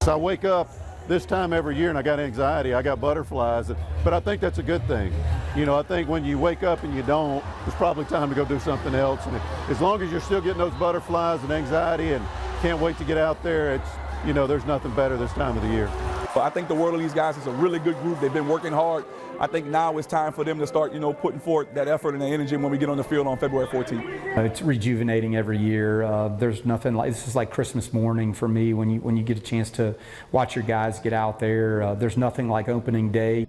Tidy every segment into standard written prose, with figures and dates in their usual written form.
I wake up this time every year and I got anxiety, I got butterflies, but I think that's a good thing. You know, I think when you wake up and you don't, it's probably time to go do something else. And as long as you're still getting those butterflies and anxiety and can't wait to get out there, it's, you know, there's nothing better this time of the year. I think the World of these guys is a really good group. They've been working hard. I think now it's time for them to start, you know, putting forth that effort and the energy when we get on the field on February 14th. It's rejuvenating every year. There's nothing like, this is like Christmas morning for me when you get a chance to watch your guys get out there. There's nothing like opening day.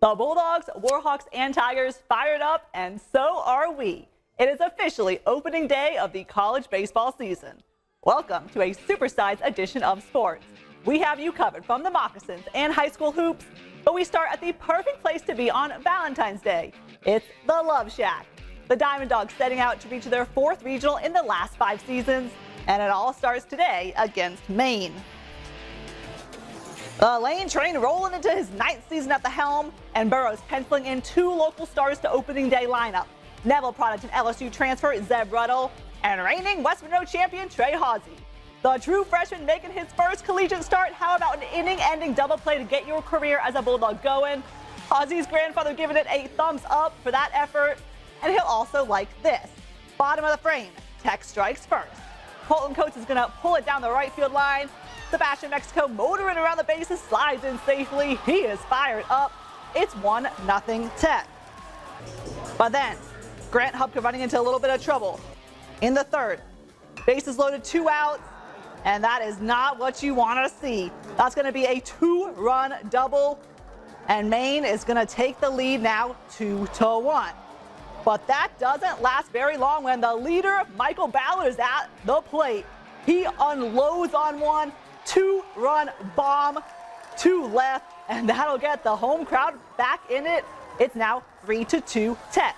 The Bulldogs, Warhawks, and Tigers fired up, and so are we. It is officially opening day of the college baseball season. Welcome to a supersized edition of sports. We have you covered from the Moccasins and high school hoops, but we start at the perfect place to be on Valentine's Day. It's the Love Shack. The Diamond Dogs setting out to reach their 4th regional in the last 5 seasons, and it all starts today against Maine. The Lane train rolling into his 9th season at the helm, and Burroughs penciling in 2 local stars to opening day lineup. Neville product and LSU transfer Zeb Ruddle, and reigning West Monroe champion Trey Hawsey. The true freshman making his first collegiate start. How about an inning-ending double play to get your career as a Bulldog going? Hawsey's grandfather giving it a thumbs up for that effort, and he'll also like this. Bottom of the frame, Tech strikes first. Colton Coates is going to pull it down the right field line. Sebastian Mexico motoring around the bases, slides in safely. He is fired up. It's 1-0 Tech. But then, Grant Hupka running into a little bit of trouble in the 3rd. Bases loaded, 2 outs, and that is not what you want to see. That's going to be a 2-run double, and Maine is going to take the lead now 2-1. But that doesn't last very long when the leader, Michael Ballard, is at the plate. He unloads on one, 2-run bomb to left, and that'll get the home crowd back in it. It's now 3-2 Tech.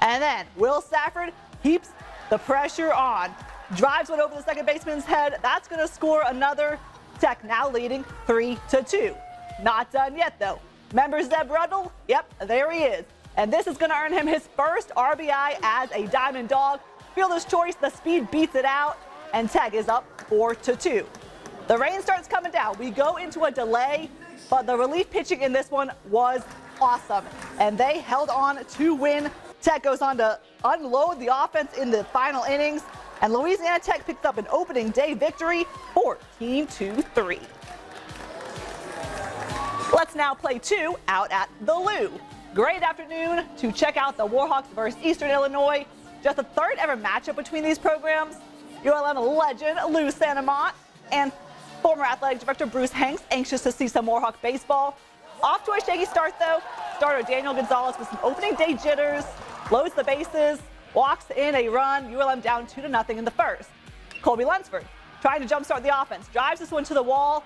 And then Will Stafford keeps the pressure on. Drives one over the second baseman's head. That's going to score another. Tech now leading 3-2. Not done yet, though. Remember Zeb Ruddle? Yep, there he is. And this is going to earn him his first RBI as a Diamond Dog. Fielder's choice, the speed beats it out, and Tech is up 4-2. The rain starts coming down. We go into a delay, but the relief pitching in this one was awesome, and they held on to win. Tech goes on to unload the offense in the final innings, and Louisiana Tech picks up an opening day victory, 14-3. Let's now play 2 out at the Lou. Great afternoon to check out the Warhawks versus Eastern Illinois. Just the 3rd ever matchup between these programs. ULM legend Lou Santamont and former athletic director Bruce Hanks anxious to see some Warhawk baseball. Off to a shaky start though. Starter Daniel Gonzalez with some opening day jitters, loads the bases, walks in a run. ULM down 2-0 in the 1st. Colby Lunsford trying to jumpstart the offense, drives this one to the wall,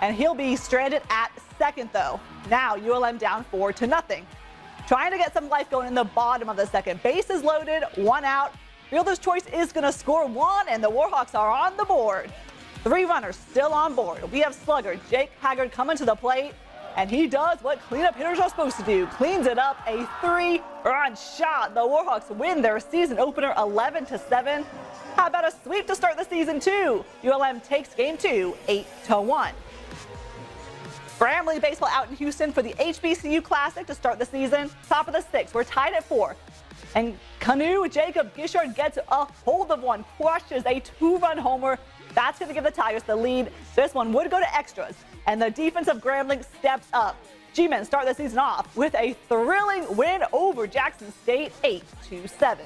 and he'll be stranded at 2nd though. Now ULM down 4-0. Trying to get some life going in the bottom of the 2nd. Bases loaded, 1 out. Fielder's choice is going to score 1, and the Warhawks are on the board. 3 runners still on board. We have slugger Jake Haggard coming to the plate, and he does what cleanup hitters are supposed to do. Cleans it up, a 3-run shot. The Warhawks win their season opener 11-7. How about a sweep to start the season too? ULM takes game 2, 8-1. Grambling baseball out in Houston for the HBCU Classic to start the season. Top of the 6th, we're tied at 4. And Canoe Jacob Gishard gets a hold of one, crushes a 2-run homer. That's going to give the Tigers the lead. This one would go to extras, and the defense of Grambling steps up. G-men start the season off with a thrilling win over Jackson State, 8-7.